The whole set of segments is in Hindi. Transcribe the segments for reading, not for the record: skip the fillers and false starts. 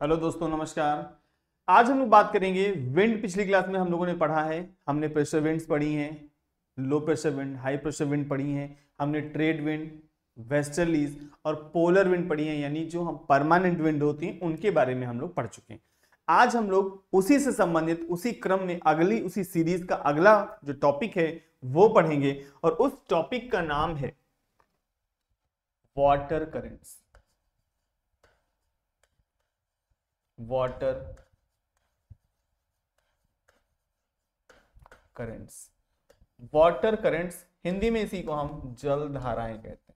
हेलो दोस्तों, नमस्कार। आज हम लोग बात करेंगे विंड। पिछली क्लास में हम लोगों ने पढ़ा है, हमने प्रेशर विंड्स पढ़ी हैं, low pressure wind, high pressure wind पढ़ी हैं, हमने ट्रेड विंड, वेस्टर्लीज और पोलर विंड पढ़ी हैं, यानी जो हम परमानेंट विंड होती हैं उनके बारे में हम लोग पढ़ चुके हैं। आज हम लोग उसी से संबंधित, उसी क्रम में अगली उसी सीरीज का अगला जो टॉपिक है वो पढ़ेंगे, और उस टॉपिक का नाम है water currents. Water currents, water currents, Hindi में इसी को हम जल धाराएं कहते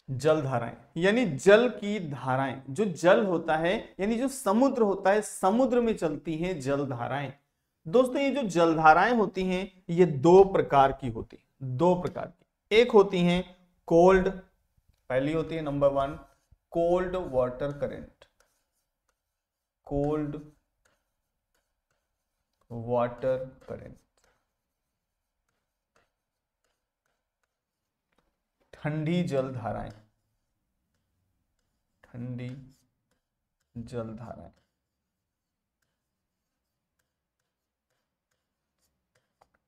हैं। जल धाराएं यानी जल की धाराएं। जो जल होता है यानी जो समुद्र होता है, समुद्र में चलती हैं जल धाराएं। दोस्तों, ये जो जल धाराएं होती हैं ये दो प्रकार की होती हैं, दो प्रकार की। एक होती हैं कोल्ड, पहली होती है number one cold water current, cold water current, ठंडी जल धाराएं, ठंडी जल धाराएं।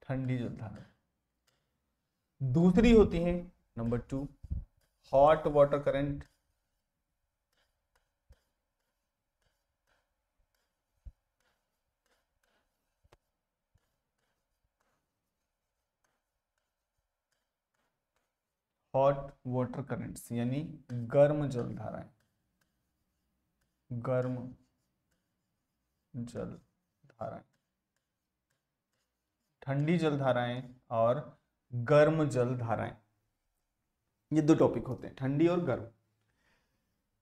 ठंडी जल धाराएं। दूसरी होती है number two hot water current, hot water currents यानी गर्म जल धाराएं, गर्म जल धाराएं। ठंडी जल धाराएं और गर्म जल धाराएं, ये दो टॉपिक होते हैं, ठंडी और गर्म।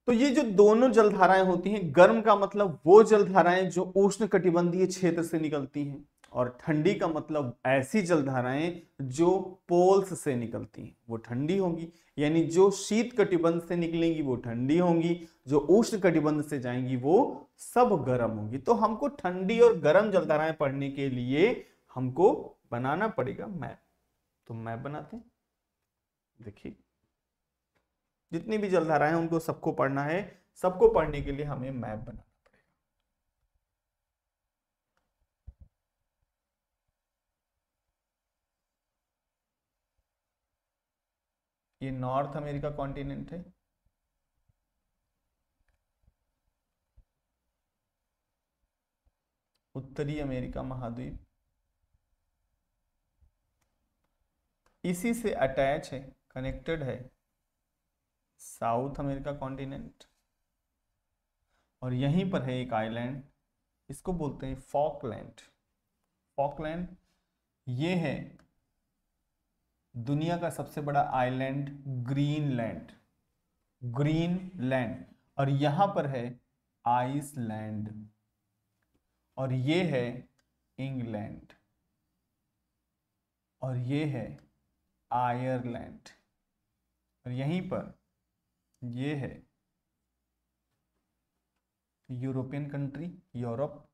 तो ये जो दोनों जल धाराएं होती हैं, गर्म का मतलब वो जल धाराएं जो उष्ण कटिबंधीय क्षेत्र से निकलती हैं, और ठंडी का मतलब ऐसी जल धाराएं जो पोल्स से निकलती हैं, वो ठंडी होंगी। यानी जो शीत कटिबंध से निकलेंगी वो ठंडी होंगी, जो उष्ण कटिबंध से जाएंगी वो सब गर्म होंगी। तो हमको ठंडी और गर्म जल धाराएं पढ़ने के लिए हमको बनाना पड़ेगा मैप। तो मैप बनाते हैं। देखिए, जितनी भी जलधाराएं हैं उनको सबको पढ़ना है। सबको पढ़ने के लिए हमें मैप बनाना पड़ेगा। ये नॉर्थ अमेरिका कॉन्टिनेंट है, उत्तरी अमेरिका महाद्वीप, इसी से अटैच है, कनेक्टेड है साउथ अमेरिका कॉन्टिनेंट, और यहीं पर है एक आइलैंड, इसको बोलते हैं फॉकलैंड। फॉकलैंड ये है दुनिया का सबसे बड़ा आइलैंड, ग्रीनलैंड, ग्रीनलैंड। और यहां पर है आइसलैंड, और ये है इंग्लैंड, और ये है आयरलैंड, और यहीं पर ये है यूरोपियन कंट्री, यूरोप।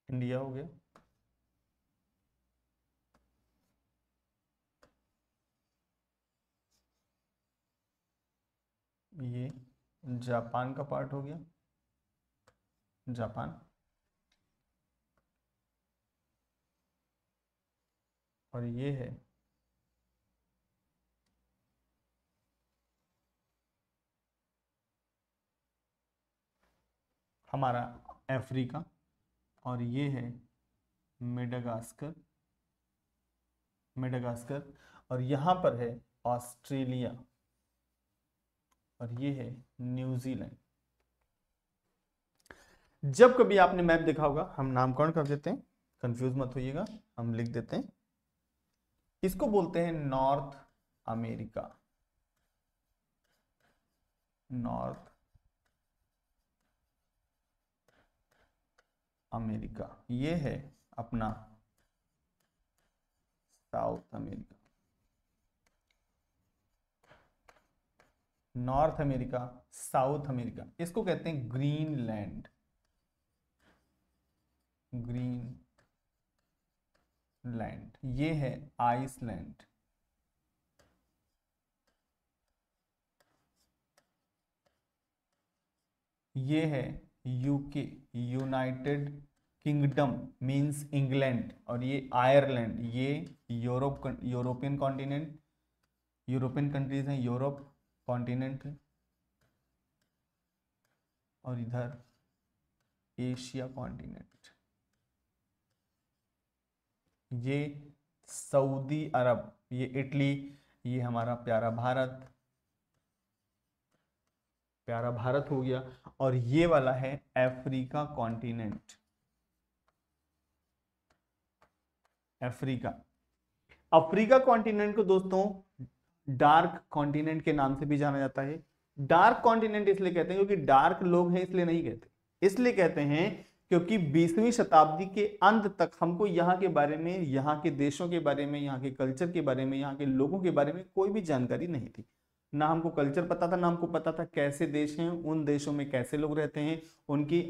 इंडिया हो गया, ये जापान का पार्ट हो गया, जापान, और ये है हमारा अफ्रीका, और ये है मेडागास्कर, मेडागास्कर, और यहां पर है ऑस्ट्रेलिया, और ये है न्यूजीलैंड। जब कभी आपने मैप देखा होगा, हम नामकरण कर देते हैं, कंफ्यूज मत होइएगा, हम लिख देते हैं इसको बोलते हैं नॉर्थ अमेरिका। नॉर्थ अमेरिका, ये है अपना south America. North America, south America, इसको कहते हैं ग्रीनलैंड। ग्रीनलैंड, ये है आइसलैंड। ये है UK, United kingdom means England, और ये आयरलैंड, ये यूरोपियन कॉन्टिनेंट, यूरोपियन कंट्रीज हैं, यूरोप कॉन्टिनेंट है, और इधर एशिया कॉन्टिनेंट। ये सऊदी अरब, ये इटली, ये हमारा प्यारा भारत, प्यारा भारत हो गया, और ये वाला है अफ्रीका कॉन्टिनेंट। अफ्रीका कॉन्टिनेंट को दोस्तों डार्क कॉन्टिनेंट के नाम से भी जाना जाता है। डार्क कॉन्टिनेंट इसलिए कहते हैं क्योंकि डार्क लोग हैं, इसलिए नहीं कहते, इसलिए कहते हैं क्योंकि 20वीं शताब्दी के अंत तक हमको यहाँ के बारे में, यहाँ के देशों के बारे में, यहाँ के कल्चर के बारे में, यहाँ के लोगों के बारे में कोई भी जानकारी नहीं थी। ना हमको कल्चर पता था, ना हमको पता था कैसे देश हैं, उन देशों में कैसे लोग रहते हैं, उनकी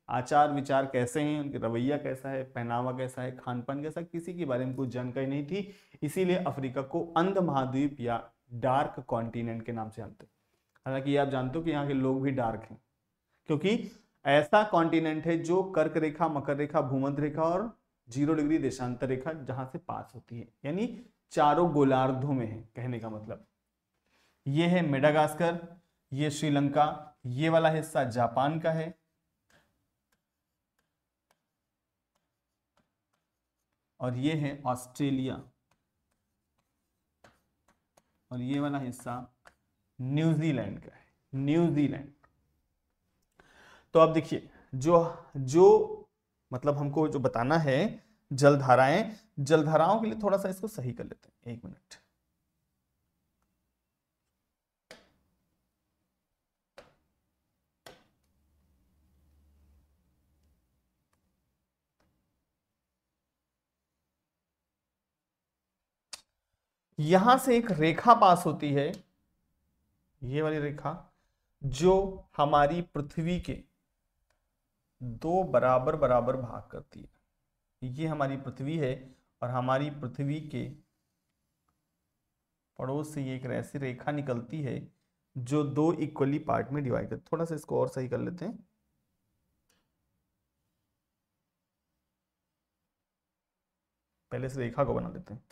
आचार विचार कैसे हैं, उनके रवैया कैसा है, पहनावा कैसा है, खान पान कैसा, किसी के बारे में कोई जानकारी नहीं थी। इसीलिए अफ्रीका को अंध महाद्वीप या डार्क कॉन्टिनेंट के नाम से जानते हैं। हालांकि आप जानते हो कि यहाँ के लोग भी डार्क हैं, क्योंकि ऐसा कॉन्टिनेंट है जो कर्क रेखा, मकर रेखा, भूमध्य रेखा और 0 डिग्री देशांतर रेखा जहां से पास होती है, यानी चारों गोलार्धों में है, कहने का मतलब। ये है मेडागास्कर, ये श्रीलंका, ये वाला हिस्सा जापान का है, और ये है ऑस्ट्रेलिया, और ये वाला हिस्सा न्यूजीलैंड का है, न्यूजीलैंड। तो अब देखिए, जो मतलब हमको जो बताना है जलधाराएं, जलधाराओं के लिए थोड़ा सा इसको सही कर लेते हैं, 1 मिनट। यहां से एक रेखा पास होती है, ये वाली रेखा, जो हमारी पृथ्वी के 2 बराबर बराबर भाग करती है। ये हमारी पृथ्वी है, और हमारी पृथ्वी के पड़ोस से ये एक ऐसी रेखा निकलती है जो 2 इक्वली पार्ट में डिवाइड करती है। थोड़ा सा इसको और सही कर लेते हैं। पहले से रेखा को बना लेते हैं।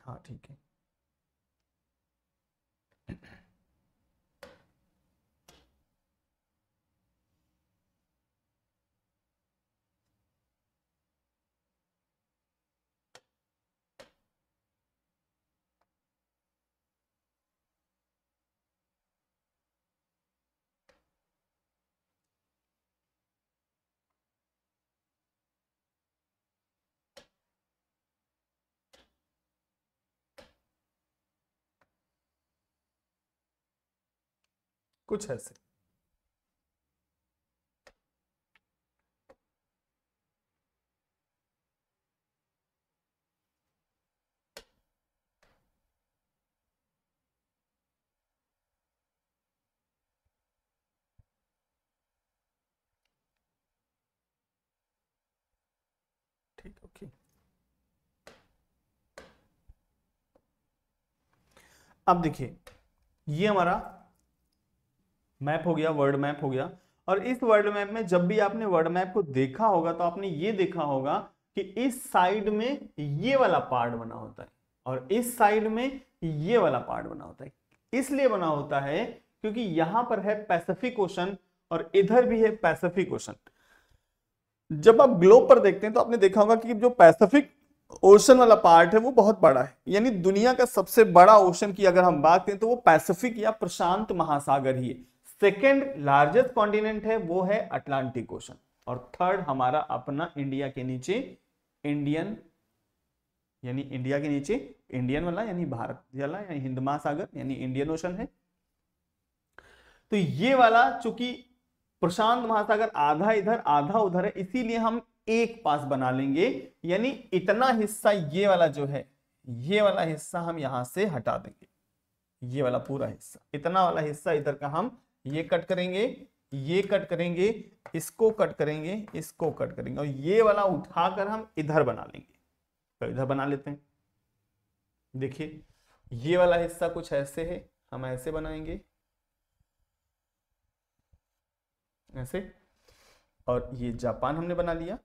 हाँ ठीक है, कुछ ऐसे। ठीक, ओके। अब देखिए, ये हमारा मैप हो गया, वर्ल्ड मैप हो गया। और इस वर्ल्ड मैप में जब भी आपने वर्ल्ड मैप को देखा होगा तो आपने ये देखा होगा कि इस साइड में ये वाला पार्ट बना होता है, और इस साइड में ये वाला पार्ट बना होता है। इसलिए बना होता है क्योंकि यहां पर है पैसिफिक ओशन, और इधर भी है पैसिफिक ओशन। जब आप ग्लोब पर देखते हैं तो आपने देखा होगा कि जो पैसिफिक ओशन वाला पार्ट है वो बहुत बड़ा है, यानी दुनिया का सबसे बड़ा ओशन की अगर हम बात करें तो वो पैसिफिक या प्रशांत महासागर ही है। सेकेंड लार्जेस्ट कॉन्टिनेंट है वो है अटलांटिक ओशन, और थर्ड हमारा अपना इंडिया के नीचे इंडियन, यानी इंडिया के नीचे इंडियन वाला यानी भारत वाला यानी हिंद महासागर यानी इंडियन ओशन है। तो ये वाला चूंकि प्रशांत महासागर आधा इधर आधा उधर है, इसीलिए हम एक पास बना लेंगे, यानी इतना हिस्सा ये वाला जो है, ये वाला हिस्सा हम यहां से हटा देंगे, ये वाला पूरा हिस्सा, इतना वाला हिस्सा इधर का हम ये कट करेंगे, ये कट करेंगे, इसको कट करेंगे, इसको कट करेंगे, और ये वाला उठाकर हम इधर बना लेंगे। तो इधर बना लेते हैं। देखिए ये वाला हिस्सा कुछ ऐसे है, हम ऐसे बनाएंगे, ऐसे, और ये जापान हमने बना लिया,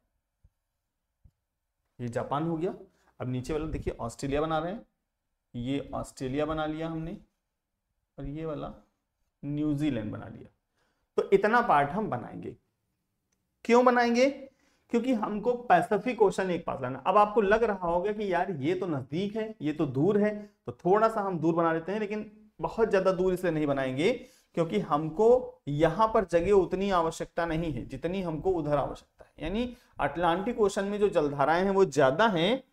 ये जापान हो गया। अब नीचे वाला देखिए ऑस्ट्रेलिया बना रहे हैं, ये ऑस्ट्रेलिया बना लिया हमने, और ये वाला न्यूजीलैंड बना लिया। तो इतना पार्ट हम बनाएंगे। क्यों बनाएंगे? क्योंकि हमको पैसिफिक ओशन एक पास लाना। अब आपको लग रहा होगा कि यार ये तो नजदीक है, ये तो दूर है, तो थोड़ा सा हम दूर बना लेते हैं, लेकिन बहुत ज्यादा दूर इसलिए नहीं बनाएंगे क्योंकि हमको यहां पर जगह उतनी आवश्यकता नहीं है जितनी हमको उधर आवश्यकता है। यानी अटलांटिक ओशन में जो जलधाराएं हैं वो ज्यादा हैं,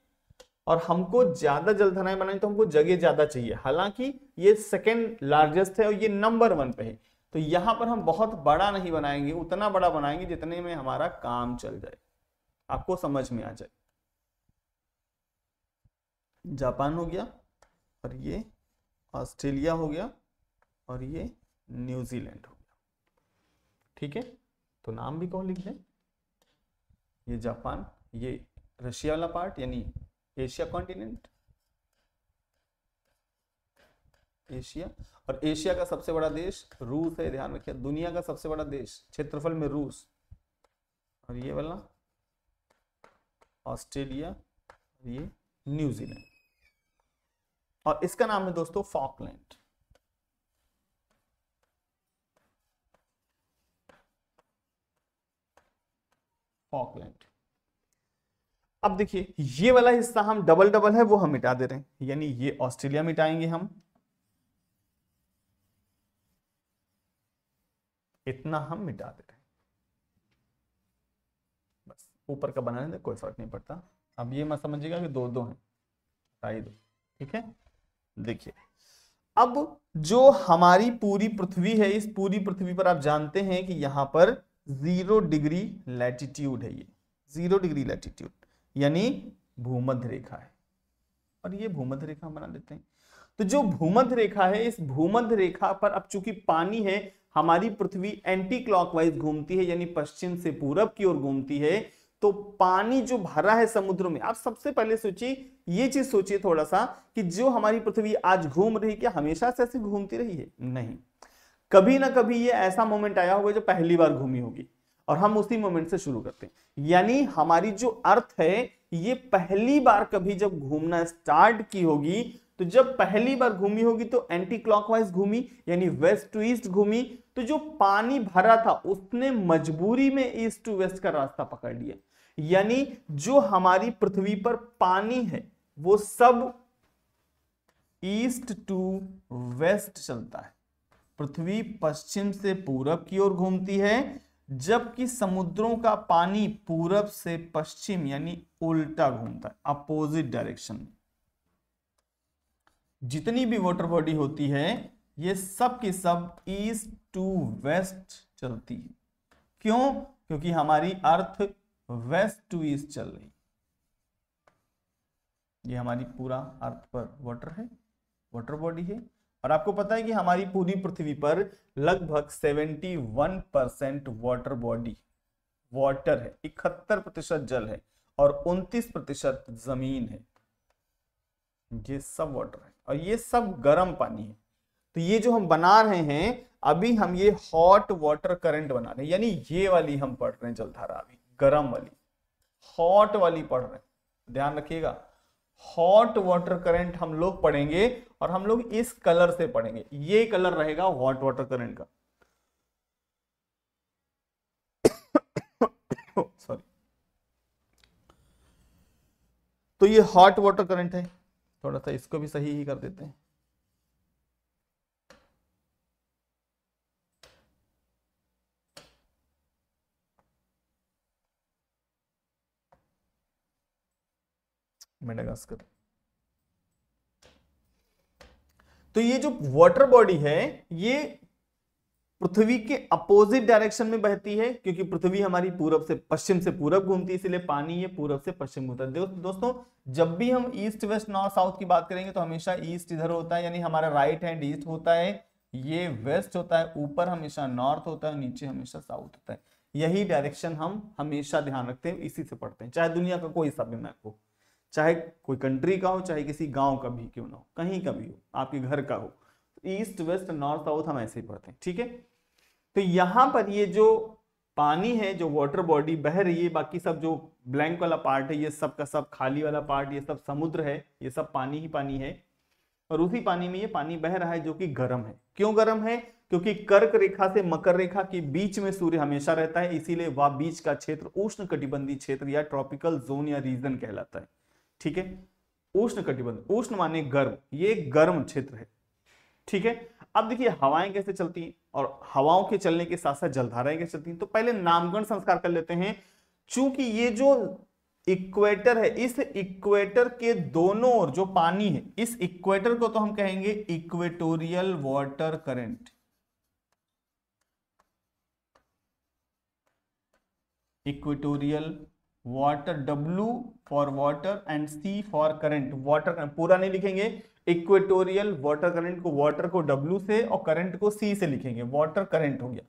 और हमको ज्यादा जलधाराएं बनानी तो हमको जगह ज्यादा चाहिए। हालांकि ये सेकेंड लार्जेस्ट है और ये नंबर 1 पे है, तो यहां पर हम बहुत बड़ा नहीं बनाएंगे, उतना बड़ा बनाएंगे जितने में हमारा काम चल जाए, आपको समझ में आ जाए। जापान हो गया, और ये ऑस्ट्रेलिया हो गया, और ये न्यूजीलैंड हो गया। ठीक है, तो नाम भी कौन लिख दें, ये जापान, ये रशिया वाला पार्ट यानी एशिया कॉन्टिनेंट, एशिया, और एशिया का सबसे बड़ा देश रूस है, ध्यान रखिए, दुनिया का सबसे बड़ा देश क्षेत्रफल में रूस, और ये वाला ऑस्ट्रेलिया, ये न्यूजीलैंड, और इसका नाम है दोस्तों फॉकलैंड। फॉकलैंड। अब देखिए ये वाला हिस्सा हम डबल डबल है वो हम मिटा दे रहे हैं, यानी ये ऑस्ट्रेलिया मिटाएंगे हम, इतना हम मिटा दे रहे हैं, बस ऊपर का बनाने से कोई फर्क नहीं पड़ता। अब ये मत समझिएगा कि दो दो हैं, हटाई दो, ठीक है। देखिए अब जो हमारी पूरी पृथ्वी है, इस पूरी पृथ्वी पर आप जानते हैं कि यहां पर 0 डिग्री लैटिट्यूड है, ये 0 डिग्री लैटिट्यूड यानी भूमध्य रेखा है, और ये भूमध्य रेखा हम बना लेते हैं। तो जो भूमध्य रेखा है, इस भूमध्य रेखा पर अब चूंकि पानी है, हमारी पृथ्वी एंटी क्लॉकवाइज घूमती है, यानी पश्चिम से पूरब की ओर घूमती है, तो पानी जो भरा है समुद्र में, आप सबसे पहले सोचिए, ये चीज सोचिए थोड़ा सा कि जो हमारी पृथ्वी आज घूम रही, क्या हमेशा से ऐसे घूमती रही है? नहीं, कभी ना कभी ये ऐसा मोमेंट आया होगा जो पहली बार घूमी होगी, और हम उसी मोमेंट से शुरू करते हैं। यानी हमारी जो अर्थ है, ये पहली बार कभी जब घूमना स्टार्ट की होगी, तो जब पहली बार घूमी होगी तो एंटी क्लॉकवाइज घूमी, यानी वेस्ट टू ईस्ट घूमी, तो जो पानी भरा था उसने मजबूरी में ईस्ट टू वेस्ट का रास्ता पकड़ लिया, यानी जो हमारी पृथ्वी पर पानी है वो सब ईस्ट टू वेस्ट चलता है। पृथ्वी पश्चिम से पूरब की ओर घूमती है, जबकि समुद्रों का पानी पूरब से पश्चिम यानी उल्टा घूमता है, अपोजिट डायरेक्शन में। जितनी भी वाटर बॉडी होती है ये सब की सब ईस्ट टू वेस्ट चलती है। क्यों? क्योंकि हमारी अर्थ वेस्ट टू ईस्ट चल रही, ये हमारी पूरा अर्थ पर वाटर है, वाटर बॉडी है। और आपको पता है कि हमारी पूरी पृथ्वी पर लगभग 71% वाटर बॉडी वाटर है, 71% जल है, और 29% जमीन है, ये सब वाटर है, और ये सब गर्म पानी है। तो ये जो हम बना रहे हैं अभी, हम ये हॉट वाटर करंट बना रहे हैं, यानी ये वाली हम पढ़ रहे हैं जलधारा, अभी गर्म वाली, हॉट वाली पढ़ रहे हैं, ध्यान रखिएगा। हॉट वाटर करंट हम लोग पढ़ेंगे, और हम लोग इस कलर से पढ़ेंगे, ये कलर रहेगा हॉट वाटर करंट का। सॉरी। तो ये हॉट वाटर करंट है। थोड़ा सा इसको भी सही ही कर देते हैं। मेडागास्कर। तो ये जो वाटर बॉडी है ये पृथ्वी के अपोजिट डायरेक्शन में बहती है, क्योंकि पृथ्वी हमारी पूरब से पूरब घूमती है, इसलिए पानी ये पूरब से पश्चिम घूमता है। दोस्तों जब भी हम ईस्ट वेस्ट नॉर्थ साउथ की बात करेंगे तो हमेशा ईस्ट इधर होता है, यानी हमारा राइट हैंड ईस्ट होता है, ये वेस्ट होता है, ऊपर हमेशा नॉर्थ होता है, नीचे हमेशा साउथ होता है। यही डायरेक्शन हम हमेशा ध्यान रखते हैं, इसी से पढ़ते हैं, चाहे दुनिया का कोई सा भी मैप हो, चाहे कोई कंट्री का हो, चाहे किसी गांव का भी क्यों ना हो, कहीं का भी हो, आपके घर का हो, ईस्ट वेस्ट नॉर्थ साउथ हम ऐसे ही पढ़ते हैं। ठीक है, तो यहां पर ये जो पानी है, जो वाटर बॉडी बह रही है, बाकी सब जो ब्लैंक वाला पार्ट है, ये सब का सब खाली वाला पार्ट, ये सब समुद्र है, ये सब पानी ही पानी है। और उसी पानी में ये पानी बह रहा है जो कि गर्म है। क्यों गर्म है? क्योंकि कर्क रेखा से मकर रेखा के बीच में सूर्य हमेशा रहता है, इसीलिए वह बीच का क्षेत्र उष्ण कटिबंधीय क्षेत्र या ट्रॉपिकल जोन या रीजन कहलाता है। ठीक है, उष्ण कटिबंध, उष्ण माने गर्म, ये गर्म क्षेत्र है। ठीक है, अब देखिए हवाएं कैसे चलती हैं और हवाओं के चलने के साथ साथ जलधाराएं कैसे चलती हैं। तो पहले नामकरण संस्कार कर लेते हैं। चूंकि ये जो इक्वेटर है, इस इक्वेटर के दोनों ओर जो पानी है, इस इक्वेटर को तो हम कहेंगे equatorial water current. Equatorial water, W for water and C for current. Water पूरा नहीं लिखेंगे, इक्वेटोरियल वाटर करंट को, वाटर को W से और करंट को C से लिखेंगे, वाटर करंट हो गया।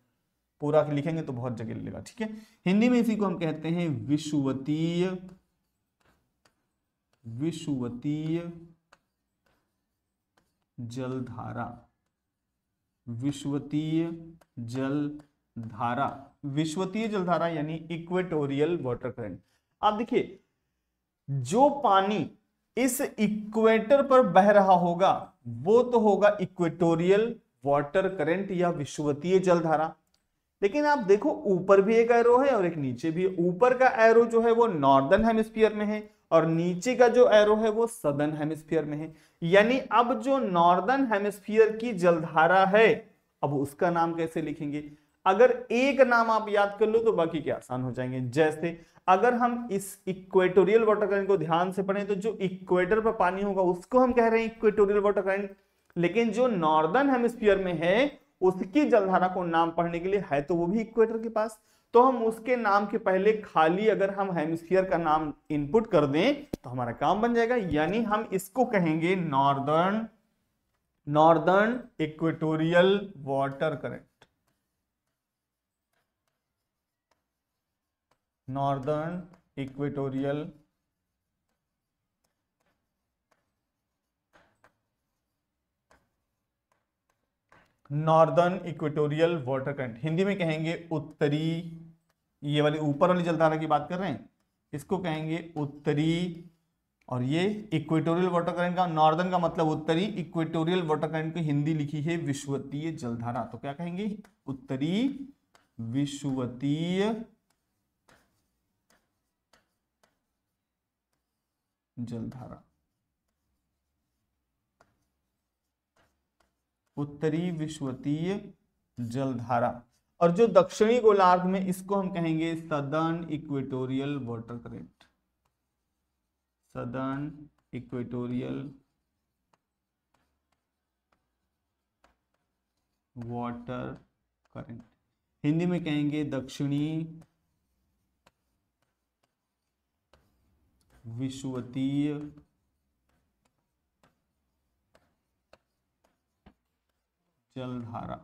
पूरा लिखेंगे तो बहुत जगह लगेगा। ठीक है, हिंदी में इसी को हम कहते हैं विषुवतीय, विषुवतीय जलधारा, विषुवतीय जलधारा, विषुवतीय जलधारा यानी इक्वेटोरियल वाटर करंट। अब देखिए जो पानी इस इक्वेटर पर बह रहा होगा वो तो होगा इक्वेटोरियल वाटर करंट या विषुवतीय जलधारा। लेकिन आप देखो ऊपर भी एक एरो है और एक नीचे भी। ऊपर का एरो जो है वो नॉर्दर्न हेमिस्फीयर में है और नीचे का जो एरो है वो सदर्न हेमिस्फीयर में है। यानी अब जो नॉर्दर्न हेमिस्फीयर की जलधारा है, अब उसका नाम कैसे लिखेंगे? अगर एक नाम आप याद कर लो तो बाकी के आसान हो जाएंगे। जैसे अगर हम इस इक्वेटोरियल वाटर करंट को ध्यान से पढ़ें तो जो इक्वेटर पर पानी होगा उसको हम कह रहे हैं इक्वेटोरियल वाटर करंट, लेकिन जो नॉर्दर्न हेमिस्फीयर में है उसकी जलधारा को नाम पढ़ने के लिए है तो वो भी इक्वेटर के पास, तो हम उसके नाम के पहले खाली अगर हम हेमिस्फीयर का नाम इनपुट कर दें तो हमारा काम बन जाएगा। यानी हम इसको कहेंगे northern equatorial water current, northern equatorial water current. Hindi में कहेंगे उत्तरी, ये वाली ऊपर वाली जलधारा की बात कर रहे हैं, इसको कहेंगे उत्तरी। और ये इक्वेटोरियल वाटर करंट का, नॉर्दर्न का मतलब उत्तरी, इक्वेटोरियल वाटर करंट की हिंदी लिखी है विषुवतीय जलधारा, तो क्या कहेंगे? उत्तरी विषुवतीय जलधारा, उत्तरी विषुवतीय जलधारा। और जो दक्षिणी गोलार्ध में, इसको हम कहेंगे southern equatorial water current, southern equatorial water current. Hindi में कहेंगे दक्षिणी विषुवतीय जलधारा।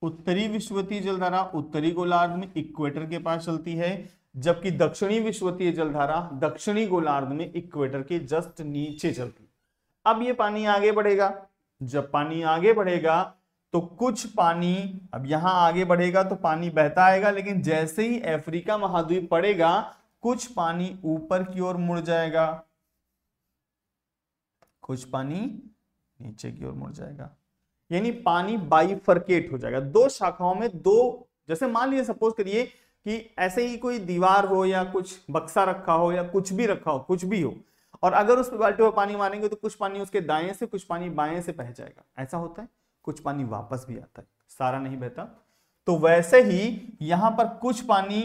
उत्तरी विषुवतीय जलधारा उत्तरी गोलार्ध में इक्वेटर के पास चलती है, जबकि दक्षिणी विषुवतीय जलधारा दक्षिणी गोलार्ध में इक्वेटर के जस्ट नीचे चलती है। अब ये पानी आगे बढ़ेगा, जब पानी आगे बढ़ेगा तो कुछ पानी, अब यहां आगे बढ़ेगा तो पानी बहता आएगा, लेकिन जैसे ही अफ्रीका महाद्वीप पड़ेगा कुछ पानी ऊपर की ओर मुड़ जाएगा, कुछ पानी नीचे की ओर मुड़ जाएगा। यानी पानी बाइफरकेट हो जाएगा, दो शाखाओं में, दो, जैसे मान लीजिए सपोज करिए कि ऐसे ही कोई दीवार हो या कुछ बक्सा रखा हो या कुछ भी रखा हो, कुछ भी हो, और अगर उस बाल्टी में पानी मारेंगे तो कुछ पानी उसके दाएं से कुछ पानी बाएं से बह जाएगा, ऐसा होता है, कुछ पानी वापस भी आता है, सारा नहीं बहता। तो वैसे ही यहां पर कुछ पानी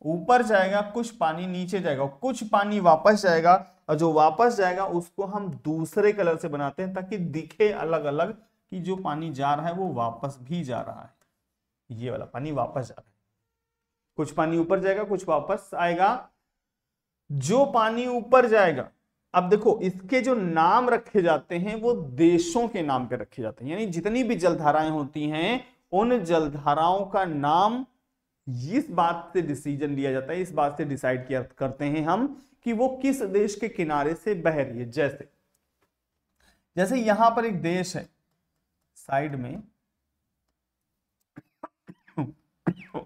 ऊपर जाएगा, कुछ पानी नीचे जाएगा, कुछ पानी वापस जाएगा, और जो वापस जाएगा उसको हम दूसरे कलर से बनाते हैं ताकि दिखे अलग अलग कि जो पानी जा रहा है वो वापस भी जा रहा है, ये वाला पानी वापस जा रहा है। कुछ पानी ऊपर जाएगा, कुछ वापस आएगा। जो पानी ऊपर जाएगा, अब देखो इसके जो नाम रखे जाते हैं वो देशों के नाम पे रखे जाते हैं, यानी जितनी भी जलधाराएं होती हैं उन जलधाराओं का नाम इस बात से डिसीजन लिया जाता है, इस बात से डिसाइड किया करते हैं हम कि वो किस देश के किनारे से बह रही है। जैसे जैसे यहां पर एक देश है साइड में,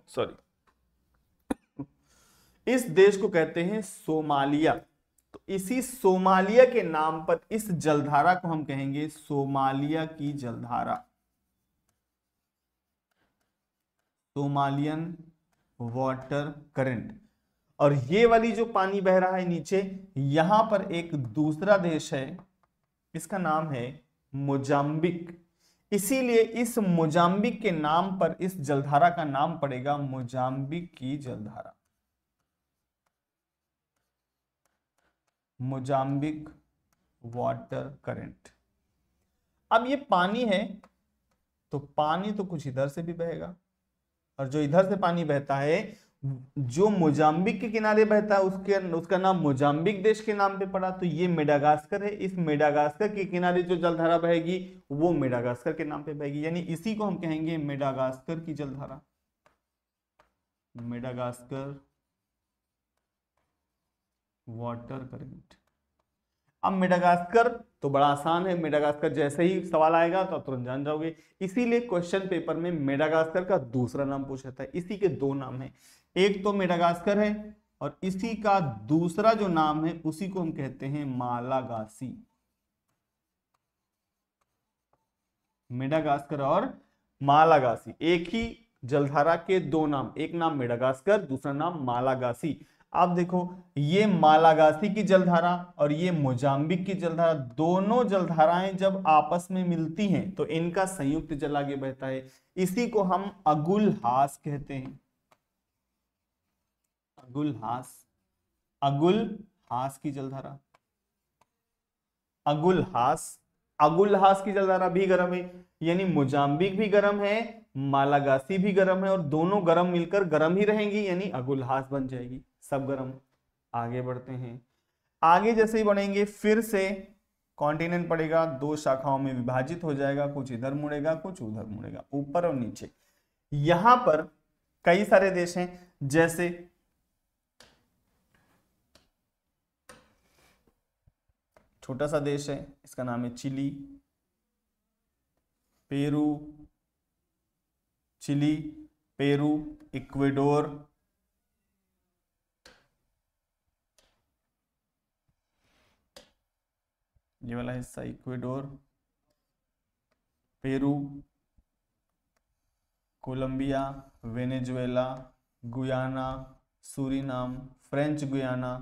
सॉरी, इस देश को कहते हैं सोमालिया। तो इसी सोमालिया के नाम पर इस जलधारा को हम कहेंगे सोमालिया की जलधारा, सोमालियन वाटर करंट। और ये वाली जो पानी बह रहा है नीचे, यहां पर एक दूसरा देश है, इसका नाम है मोजाम्बिक। इसीलिए इस मोजाम्बिक के नाम पर इस जलधारा का नाम पड़ेगा मोजाम्बिक की जलधारा, मोजाम्बिक वाटर करंट। अब ये पानी है तो पानी तो कुछ इधर से भी बहेगा, और जो इधर से पानी बहता है जो मोजाम्बिक के किनारे बहता है उसका नाम मोजाम्बिक देश के नाम पे पड़ा, तो ये मेडागास्कर है। इस मेडागास्कर के किनारे जो जलधारा बहेगी वो मेडागास्कर के नाम पे बहेगी, यानी इसी को हम कहेंगे मेडागास्कर की जलधारा, मेडागास्कर वाटर करंट। अब मेडागास्कर तो बड़ा आसान है, मेडागास्कर जैसे ही सवाल आएगा तो आप तुरंत जान जाओगे। इसीलिए क्वेश्चन पेपर में मेडागास्कर का दूसरा नाम पूछा जाता है। इसी के दो नाम हैं, एक तो मेडागास्कर है और इसी का दूसरा जो नाम है उसी को हम कहते हैं मालागासी। मेडागास्कर और मालागासी एक ही जलधारा के दो नाम, एक नाम मेडागास्कर, दूसरा नाम मालागासी। आप देखो ये मालागासी की जलधारा और ये मोजाम्बिक की जलधारा, दोनों जलधाराएं जब आपस में मिलती हैं तो इनका संयुक्त जल आगे बहता है, इसी को हम अगुलहास कहते हैं। अगुलहास, अगुलहास की जलधारा, अगुलहास, अगुलहास की जलधारा भी गर्म है, यानी मोजाम्बिक भी गर्म है, मालागासी भी गर्म है, और दोनों गर्म मिलकर गर्म ही रहेंगी, यानी अगुलहास बन जाएगी, सब गर्म। आगे बढ़ते हैं, आगे जैसे ही बढ़ेंगे फिर से कॉन्टिनेंट पड़ेगा, दो शाखाओं में विभाजित हो जाएगा, कुछ इधर मुड़ेगा कुछ उधर मुड़ेगा, ऊपर और नीचे। यहां पर कई सारे देश हैं, जैसे छोटा सा देश है, इसका नाम है Chile, Peru, Chile, Peru, Ecuador, ये वाला हिस्सा Ecuador, Peru, Colombia, Venezuela, Guyana, Suriname, French Guiana,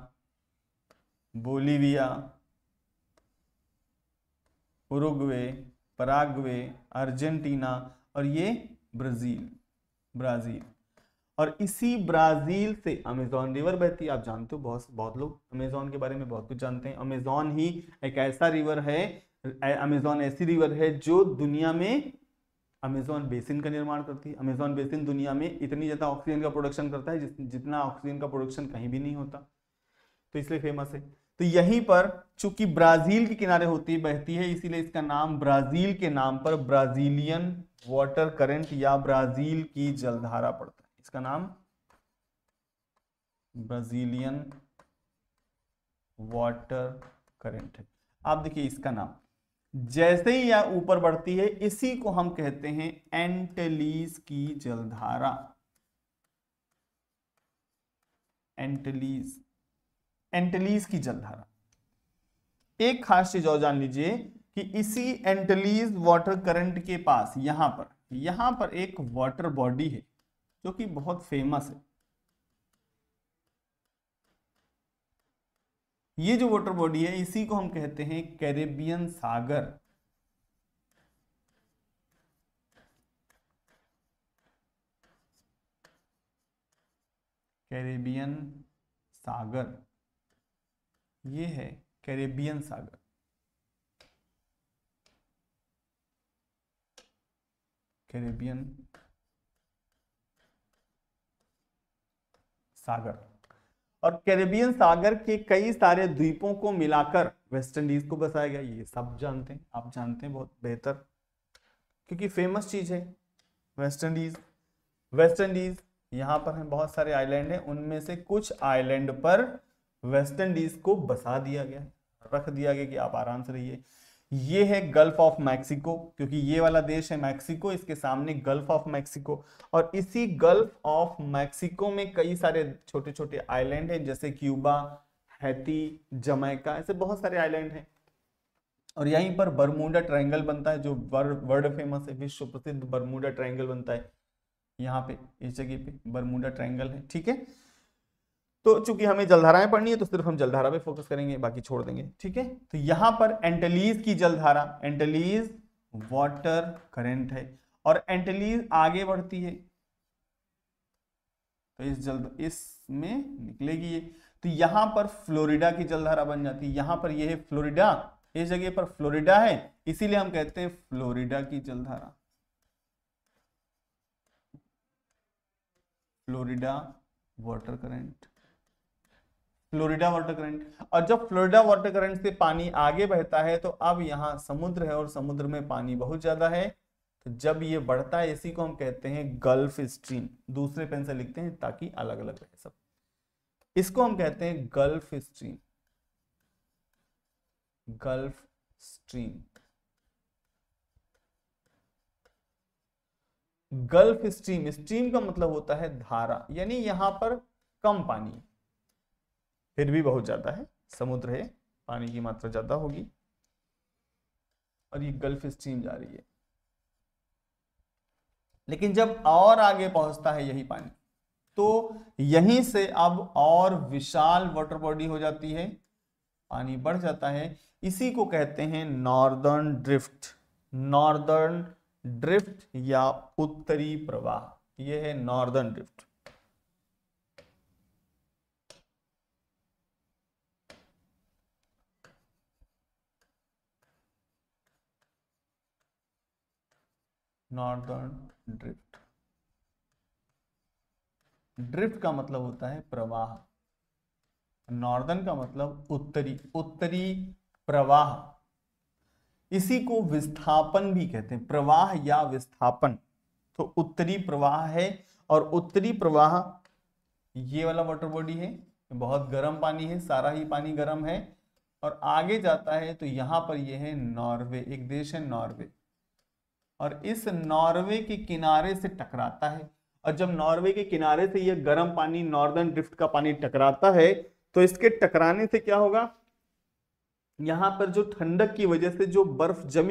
Bolivia, Uruguay, Paraguay, Argentina, और ये ब्राजील, ब्राजील। और इसी ब्राजील से अमेज़न रिवर बहती है। आप जानते हो बहुत लोग अमेज़न के बारे में बहुत कुछ जानते हैं। अमेज़न ही एक ऐसा रिवर है, अमेज़न ऐसी रिवर है जो दुनिया में अमेज़न बेसिन का निर्माण करती है। अमेज़न बेसिन दुनिया में इतनी ज्यादा ऑक्सीजन का प्रोडक्शन करता है जितना ऑक्सीजन का प्रोडक्शन कहीं भी नहीं होता, तो इसलिए फेमस है। तो यहीं पर चूंकि ब्राजील के किनारे होती बहती है, इसीलिए इसका नाम ब्राजील के नाम पर ब्राजीलियन वाटर करंट या ब्राजील की जलधारा पड़ता है। इसका नाम ब्राजीलियन वाटर करंट है। आप देखिए इसका नाम जैसे ही यह ऊपर बढ़ती है, इसी को हम कहते हैं एंटलीज की जलधारा। एंटलीज, एंटलीज की जलधारा। एक खास चीज और जान लीजिए कि इसी एंटलीज वाटर करंट के पास यहां पर एक वाटर बॉडी है जो कि बहुत फेमस है। ये जो वाटर बॉडी है इसी को हम कहते हैं कैरेबियन सागर। कैरेबियन सागर, ये है कैरेबियन सागर। कैरेबियन सागर। और कैरेबियन सागर के कई सारे द्वीपों को मिलाकर वेस्ट इंडीज को बसाया गया। ये सब जानते हैं, आप जानते हैं बहुत बेहतर, क्योंकि फेमस चीज है वेस्ट इंडीज। वेस्ट इंडीज यहाँ पर है, बहुत सारे आइलैंड हैं, उनमें से कुछ आइलैंड पर वेस्ट इंडीज को बसा दिया गया, रख दिया गया कि आप आराम से रहिए। ये है गल्फ ऑफ मैक्सिको, क्योंकि ये वाला देश है मैक्सिको, इसके सामने गल्फ ऑफ मैक्सिको। और इसी गल्फ ऑफ मैक्सिको में कई सारे छोटे छोटे आइलैंड हैं, जैसे क्यूबा, हैती, जमैका, ऐसे बहुत सारे आइलैंड हैं। और यहीं पर बरमूडा ट्रायंगल बनता है, जो वर्ल्ड फेमस है, विश्व प्रसिद्ध बरमूडा ट्रायंगल बनता है यहाँ पे, इस जगह पे बरमूडा ट्रायंगल है। ठीक है, तो चूंकि हमें जलधाराएं पढ़नी है तो सिर्फ हम जलधारा पे फोकस करेंगे, बाकी छोड़ देंगे। ठीक है, तो यहां पर एंटलीज की जलधारा, एंटलीज वाटर करंट है, और एंटलीज आगे बढ़ती है तो इसमें निकलेगी ये। तो यहां पर फ्लोरिडा की जलधारा बन जाती है। यहां पर ये है फ्लोरिडा, इस जगह पर फ्लोरिडा है, इसीलिए हम कहते हैं फ्लोरिडा की जलधारा, Florida water current, Florida water current. और जब फ्लोरिडा वाटर करंट से पानी आगे बहता है तो अब यहाँ समुद्र है और समुद्र में पानी बहुत ज्यादा है, तो जब ये बढ़ता है इसी को हम कहते हैं गल्फ स्ट्रीम। दूसरे पेन से लिखते हैं ताकि अलग अलग रहे सब। इसको हम कहते हैं gulf stream, gulf stream. Gulf stream, stream का मतलब होता है धारा, यानी यहां पर कम पानी फिर भी बहुत ज्यादा है, समुद्र है, पानी की मात्रा ज्यादा होगी, और ये गल्फ स्ट्रीम जा रही है। लेकिन जब और आगे पहुंचता है यही पानी, तो यहीं से अब और विशाल वाटर बॉडी हो जाती है, पानी बढ़ जाता है। इसी को कहते हैं नॉर्दर्न ड्रिफ्ट, नॉर्दर्न ड्रिफ्ट या उत्तरी प्रवाह। यह है northern drift. Northern drift, drift का मतलब होता है प्रवाह, नॉर्दर्न का मतलब उत्तरी, उत्तरी प्रवाह। इसी को विस्थापन भी कहते हैं, प्रवाह या विस्थापन। तो उत्तरी प्रवाह है, और उत्तरी प्रवाह ये वाला वाटर बॉडी है, बहुत गर्म पानी है, सारा ही पानी गर्म है, और आगे जाता है तो यहां पर ये है नॉर्वे, एक देश है नॉर्वे, और इस नॉर्वे के किनारे से टकराता है। और जब नॉर्वे के किनारे से ये गर्म पानी, नॉर्दर्न ड्रिफ्ट का पानी टकराता है, तो इसके टकराने से क्या होगा, यहां पर जो ठंडक की वजह से जो बर्फ जम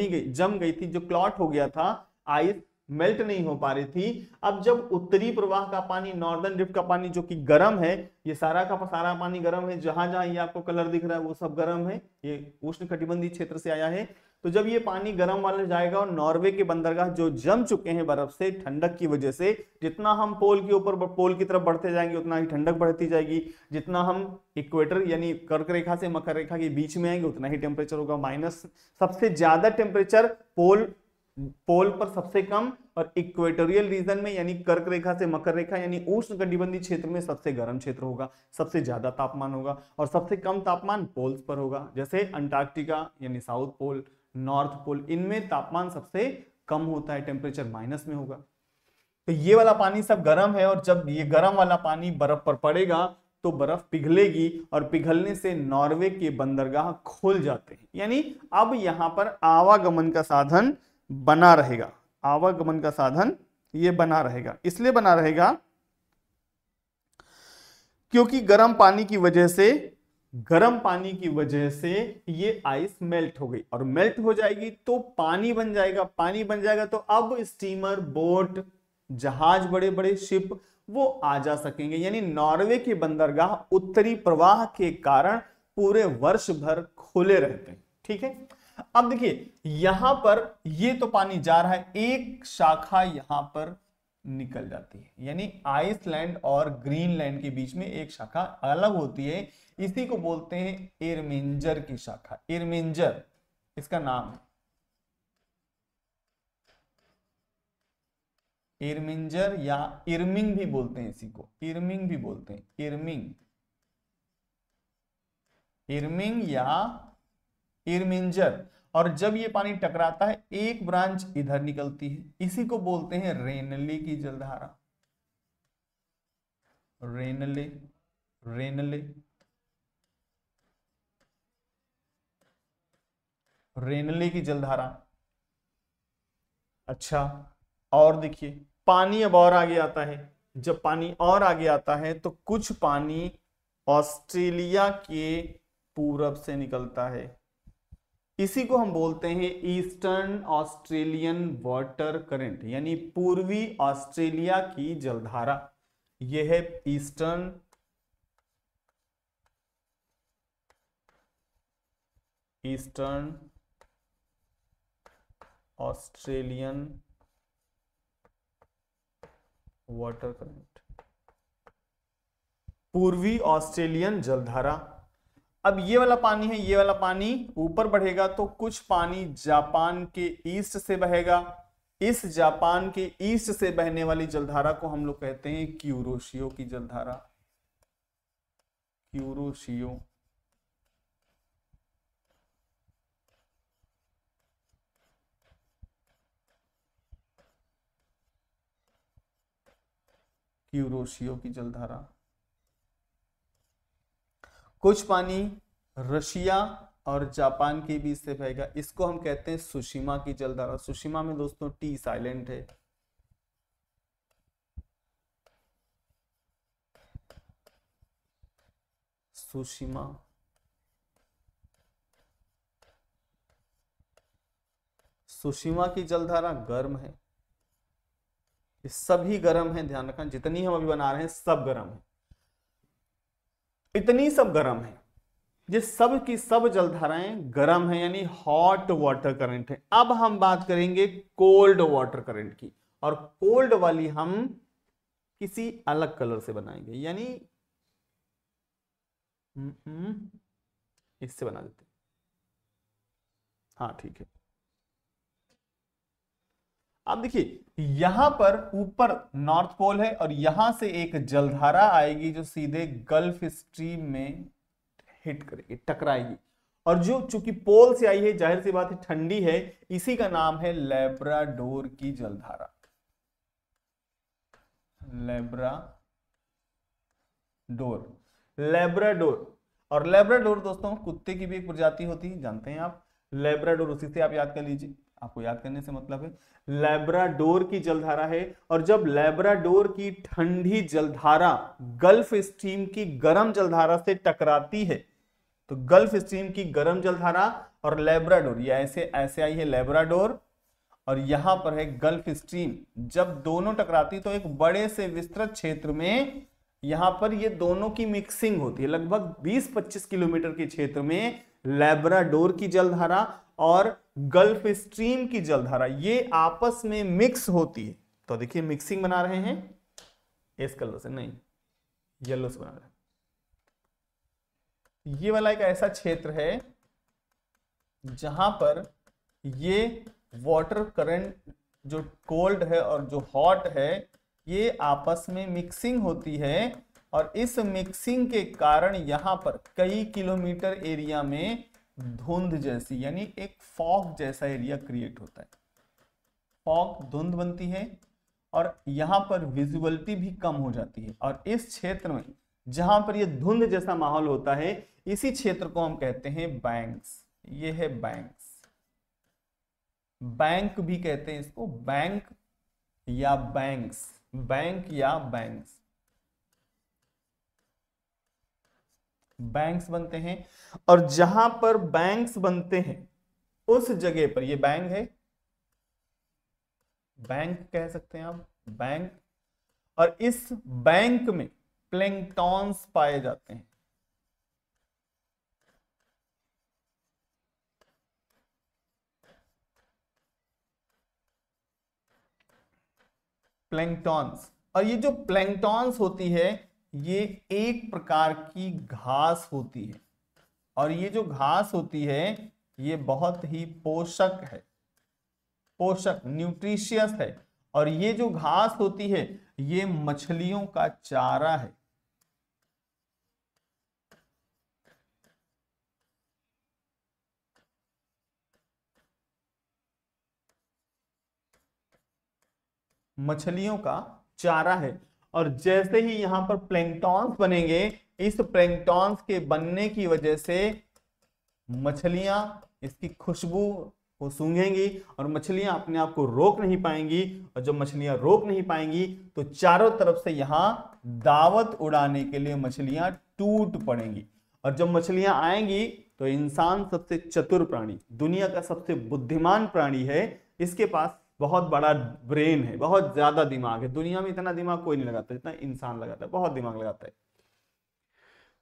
गई थी, जो क्लॉट हो गया था, आइस मेल्ट नहीं हो पा रही थी, अब जब उत्तरी प्रवाह का पानी, नॉर्दर्न ड्रिफ्ट का पानी जो कि गर्म है, ये सारा का सारा पानी गर्म है, जहां जहां ये आपको कलर दिख रहा है वो सब गर्म है, ये उष्णकटिबंधीय क्षेत्र से आया है। तो जब ये पानी गर्म वाला जाएगा और नॉर्वे के बंदरगाह जो जम चुके हैं बर्फ से, ठंडक की वजह से, जितना हम पोल के ऊपर, पोल की तरफ बढ़ते जाएंगे उतना ही ठंडक बढ़ती जाएगी, जितना हम इक्वेटर यानी कर्क रेखा से मकर रेखा के बीच में आएंगे उतना ही टेम्परेचर होगा माइनस। सबसे ज्यादा टेम्परेचर पोल पर सबसे कम, और इक्वेटोरियल रीजन में यानी कर्क रेखा से मकर रेखा यानी उष्णकटिबंधीय क्षेत्र में सबसे गर्म क्षेत्र होगा, सबसे ज्यादा तापमान होगा, और सबसे कम तापमान पोल्स पर होगा, जैसे अंटार्कटिका यानी साउथ पोल, नॉर्थ पोल, इनमें तापमान सबसे कम होता है, टेम्परेचर माइनस में होगा। तो ये वाला पानी सब गर्म है, और जब ये गर्म वाला पानी बर्फ पर पड़ेगा तो बर्फ पिघलेगी, और पिघलने से नॉर्वे के बंदरगाह खुल जाते हैं, यानी अब यहां पर आवागमन का साधन बना रहेगा, आवागमन का साधन ये बना रहेगा। इसलिए बना रहेगा क्योंकि गर्म पानी की वजह से ये आइस मेल्ट हो गई, और मेल्ट हो जाएगी तो पानी बन जाएगा, पानी बन जाएगा तो अब स्टीमर, बोट, जहाज, बड़े बड़े शिप वो आ जा सकेंगे, यानी नॉर्वे के बंदरगाह उत्तरी प्रवाह के कारण पूरे वर्ष भर खुले रहते हैं। ठीक है, अब देखिए यहां पर ये तो पानी जा रहा है, एक शाखा यहां पर निकल जाती है, यानी आइसलैंड और ग्रीनलैंड के बीच में एक शाखा अलग होती है, इसी को बोलते हैं इरमिंजर की शाखा। इरमिंजर इसका नाम है, इरमिंजर या इरमिंग भी बोलते हैं, इसी को इरमिंग भी बोलते हैं, इरमिंग, इरमिंग या इरमिंजर। और जब ये पानी टकराता है एक ब्रांच इधर निकलती है, इसी को बोलते हैं रेनले की जलधारा। रेनले, रेनले, रेनले की जलधारा। अच्छा, और देखिए पानी अब और आगे आता है, जब पानी और आगे आता है तो कुछ पानी ऑस्ट्रेलिया के पूरब से निकलता है, इसी को हम बोलते हैं ईस्टर्न ऑस्ट्रेलियन वाटर करंट, यानी पूर्वी ऑस्ट्रेलिया की जलधारा। यह है ईस्टर्न ऑस्ट्रेलियन वाटर करंट, पूर्वी ऑस्ट्रेलियन जलधारा। अब ये वाला पानी है, ये वाला पानी ऊपर बढ़ेगा तो कुछ पानी जापान के ईस्ट से बहेगा, इस जापान के ईस्ट से बहने वाली जलधारा को हम लोग कहते हैं क्यूरोशियो की जलधारा। क्यूरोशियो, क्यूरोशियो की जलधारा। कुछ पानी रशिया और जापान के बीच से बहेगा, इसको हम कहते हैं सुशिमा की जलधारा। सुशिमा में दोस्तों टी साइलेंट है। सुशिमा, सुशिमा की जलधारा गर्म है, ये सभी गर्म है, ध्यान रखना जितनी हम अभी बना रहे हैं सब गर्म है, इतनी सब गर्म है, ये सब की सब जलधाराएं गर्म है, यानी हॉट वाटर करंट है। अब हम बात करेंगे कोल्ड वाटर करंट की, और कोल्ड वाली हम किसी अलग कलर से बनाएंगे, यानी इससे बना देते हैं। हाँ ठीक है, अब देखिए यहां पर ऊपर नॉर्थ पोल है और यहां से एक जलधारा आएगी जो सीधे गल्फ स्ट्रीम में हिट करेगी, टकराएगी, और जो चूंकि पोल से आई है जाहिर सी बात है ठंडी है, इसी का नाम है लैब्राडोर की जलधारा। लैब्राडोर, और लैब्राडोर दोस्तों कुत्ते की भी एक प्रजाति होती है, जानते हैं आप, लैब्राडोर, उसी से आप याद कर लीजिए, आपको याद करने से मतलब है लैब्राडोर की जलधारा है। और जब लैब्राडोर की ठंडी जलधारा गल्फ स्ट्रीम की गर्म जलधारा से टकराती है, तो गल्फ स्ट्रीम की गर्म जलधारा और लैब्राडोर, ये ऐसे ऐसे आई है लैब्राडोर और यहां पर है गल्फ स्ट्रीम, जब दोनों टकराती तो एक बड़े से विस्तृत क्षेत्र में यहां पर ये दोनों की मिक्सिंग होती है, लगभग 20-25 किलोमीटर के क्षेत्र में लैब्राडोर की जलधारा और गल्फ स्ट्रीम की जलधारा ये आपस में मिक्स होती है। तो देखिए मिक्सिंग बना रहे हैं इस कलर से, नहीं येलो से बना रहे हैं। ये वाला एक ऐसा क्षेत्र है जहां पर ये वाटर करंट जो कोल्ड है और जो हॉट है ये आपस में मिक्सिंग होती है, और इस मिक्सिंग के कारण यहां पर कई किलोमीटर एरिया में धुंध जैसी, यानी एक फॉग जैसा एरिया क्रिएट होता है, फॉग धुंध बनती है और यहां पर विजुअलिटी भी कम हो जाती है। और इस क्षेत्र में जहां पर ये धुंध जैसा माहौल होता है इसी क्षेत्र को हम कहते हैं बैंक्स। ये है बैंक्स, बैंक भी कहते हैं इसको, बैंक या बैंक्स, बैंक या बैंक्स, बैंक्स बनते हैं। और जहां पर बैंक्स बनते हैं उस जगह पर, ये बैंक है, बैंक कह सकते हैं आप, बैंक, और इस बैंक में प्लैंक्टॉन्स पाए जाते हैं। प्लैंक्टॉन्स। और ये जो प्लैंक्टॉन्स होती है ये एक प्रकार की घास होती है, और ये जो घास होती है ये बहुत ही पोषक है, पोषक न्यूट्रिशियस है। और ये जो घास होती है ये मछलियों का चारा है। मछलियों का चारा है। और जैसे ही यहां पर प्लैंक्टॉन्स बनेंगे, इस प्लैंक्टॉन्स के बनने की वजह से मछलियां इसकी खुशबू को सूंघेंगी और मछलियां अपने आप को रोक नहीं पाएंगी। और जब मछलियां रोक नहीं पाएंगी तो चारों तरफ से यहां दावत उड़ाने के लिए मछलियां टूट पड़ेंगी। और जब मछलियां आएंगी तो इंसान सबसे चतुर प्राणी, दुनिया का सबसे बुद्धिमान प्राणी है, इसके पास बहुत बड़ा ब्रेन है, बहुत ज्यादा दिमाग है। दुनिया में इतना दिमाग कोई नहीं लगाता जितना इंसान लगाता है, बहुत दिमाग लगाता है।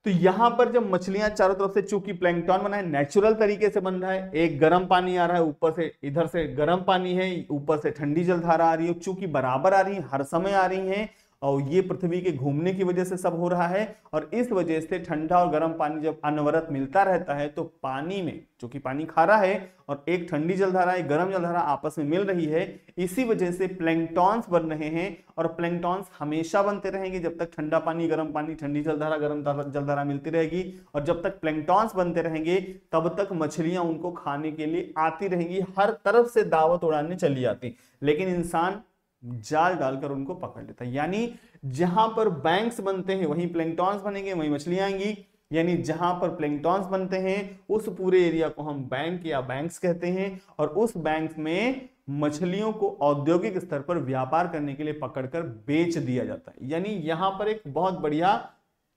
तो यहां पर जब मछलियां चारों तरफ से, चूंकि प्लैंक्टन बना है, नेचुरल तरीके से बन रहा है, एक गर्म पानी आ रहा है, ऊपर से इधर से गर्म पानी है, ऊपर से ठंडी जलधारा आ रही है, चूंकि बराबर आ रही है, हर समय आ रही है, और ये पृथ्वी के घूमने की वजह से सब हो रहा है। और इस वजह से ठंडा और गर्म पानी जब अनवरत मिलता रहता है तो पानी में, चूंकि पानी खारा है और एक ठंडी जलधारा एक गर्म जलधारा आपस में मिल रही है, इसी वजह से प्लैंक्टॉन्स बन रहे हैं। और प्लैंक्टॉन्स हमेशा बनते रहेंगे जब तक ठंडा पानी गर्म पानी, ठंडी जलधारा गर्म जलधारा मिलती रहेगी। और जब तक प्लैंक्टॉन्स बनते रहेंगे तब तक मछलियां उनको खाने के लिए आती रहेंगी, हर तरफ से दावत उड़ाने चली आती। लेकिन इंसान जाल डालकर उनको पकड़ लेता है। यानी जहां पर बैंक्स बनते हैं वहीं प्लैंक्टॉन्स बनेंगे, वहीं मछलियां आएंगी। यानी जहां पर प्लैंक्टॉन्स बनते हैं उस पूरे एरिया को हम बैंक या बैंक्स कहते हैं। और उस बैंक्स में मछलियों को औद्योगिक स्तर पर व्यापार करने के लिए पकड़कर बेच दिया जाता है। यानी यहां पर एक बहुत बढ़िया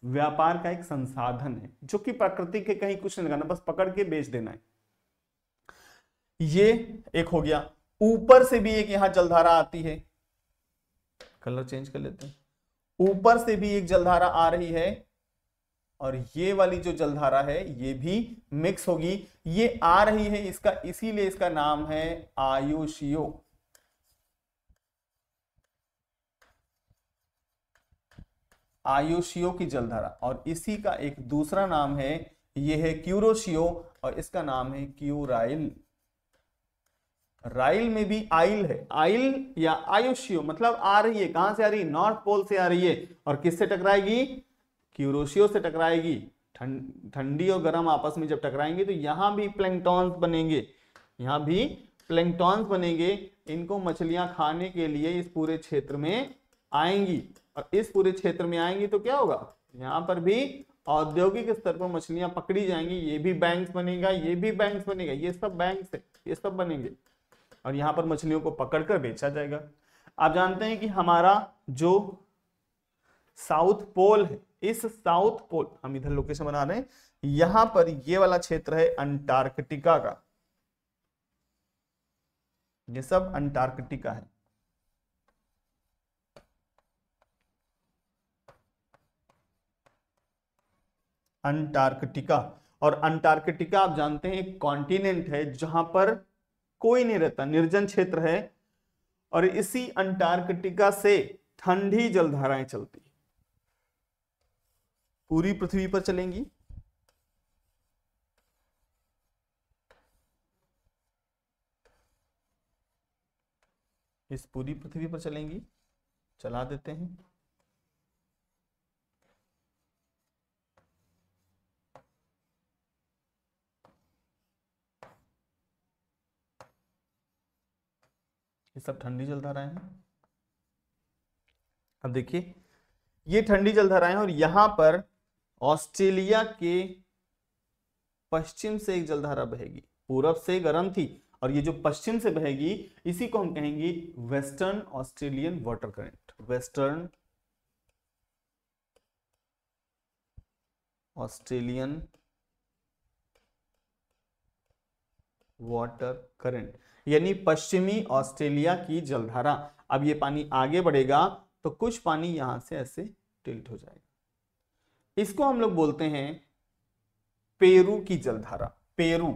व्यापार का एक संसाधन है, जो कि प्रकृति के कहीं कुछ नहीं लगाना, बस पकड़ के बेच देना है। ये एक हो गया। ऊपर से भी एक यहां जलधारा आती है, कलर चेंज कर लेते हैं। ऊपर से भी एक जलधारा आ रही है और ये वाली जो जलधारा है ये भी मिक्स होगी। ये आ रही है इसका, इसीलिए इसका नाम है आयुषियो। आयुषियो की जलधारा। और इसी का एक दूसरा नाम है, ये है क्यूरोशियो, और इसका नाम है क्यूराइल। राइल में भी आइल है, आइल या आयुष्यो मतलब आ रही है। कहां से आ रही है? नॉर्थ पोल से आ रही है। और किससे टकराएगी? क्यूरोशियो से टकराएगी। ठंडी और गर्म आपस में जब टकराएंगे तो यहां भी प्लैंक्टॉन्स बनेंगे, यहां भी प्लैंक्टॉन्स बनेंगे। इनको मछलियां खाने के लिए इस पूरे क्षेत्र में आएंगी। और इस पूरे क्षेत्र में आएंगी तो क्या होगा? यहां पर भी औद्योगिक स्तर पर मछलियां पकड़ी जाएंगी। ये भी बैंक्स बनेगा, ये भी बैंक्स बनेगा, ये सब बैंक्स है, ये सब बनेंगे। और यहां पर मछलियों को पकड़कर बेचा जाएगा। आप जानते हैं कि हमारा जो साउथ पोल है, इस साउथ पोल, हम इधर लोकेशन बना रहे हैं, यहां पर ये वाला क्षेत्र है अंटार्कटिका का। ये सब अंटार्कटिका है। अंटार्कटिका। और अंटार्कटिका आप जानते हैं एक कॉन्टिनेंट है जहां पर कोई नहीं रहता, निर्जन क्षेत्र है। और इसी अंटार्कटिका से ठंडी जलधाराएं चलती पूरी पृथ्वी पर चलेंगी। इस पूरी पृथ्वी पर चलेंगी। चला देते हैं। ये सब ठंडी जलधाराएं हैं। अब देखिए ये ठंडी जलधाराएं, और यहां पर ऑस्ट्रेलिया के पश्चिम से एक जलधारा बहेगी। पूरब से गर्म थी और ये जो पश्चिम से बहेगी इसी को हम कहेंगे western Australian water current. Western Australian water current, यानी पश्चिमी ऑस्ट्रेलिया की जलधारा। अब ये पानी आगे बढ़ेगा तो कुछ पानी यहां से ऐसे टिल्ट हो जाएगा। इसको हम लोग बोलते हैं पेरू की जलधारा। पेरू,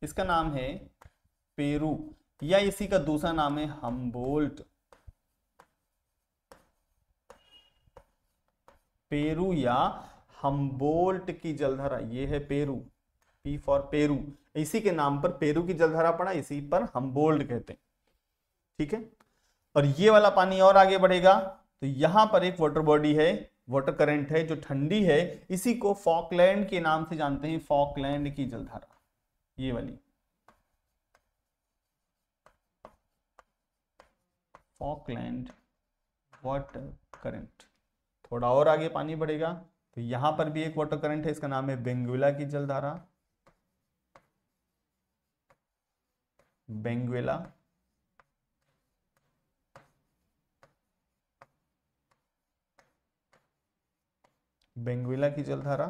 इसका नाम है पेरू, या इसी का दूसरा नाम है हम्बोल्ट। पेरू या हम्बोल्ट की जलधारा, ये है पेरू, पी फॉर पेरू, इसी के नाम पर पेरू की जलधारा पड़ा, इसी पर हम्बोल्ट कहते हैं। ठीक है, और ये वाला पानी और आगे बढ़ेगा तो यहां पर एक वाटर बॉडी है, वाटर करंट है जो ठंडी है, इसी को फॉकलैंड के नाम से जानते हैं, फॉकलैंड की जलधारा, ये वाली फॉकलैंड वाटर करंट। थोड़ा और आगे पानी बढ़ेगा तो यहां पर भी एक वाटर करंट है, इसका नाम है बेंगुएला की जलधारा, बेंगुएला। बेंगुएला की जलधारा।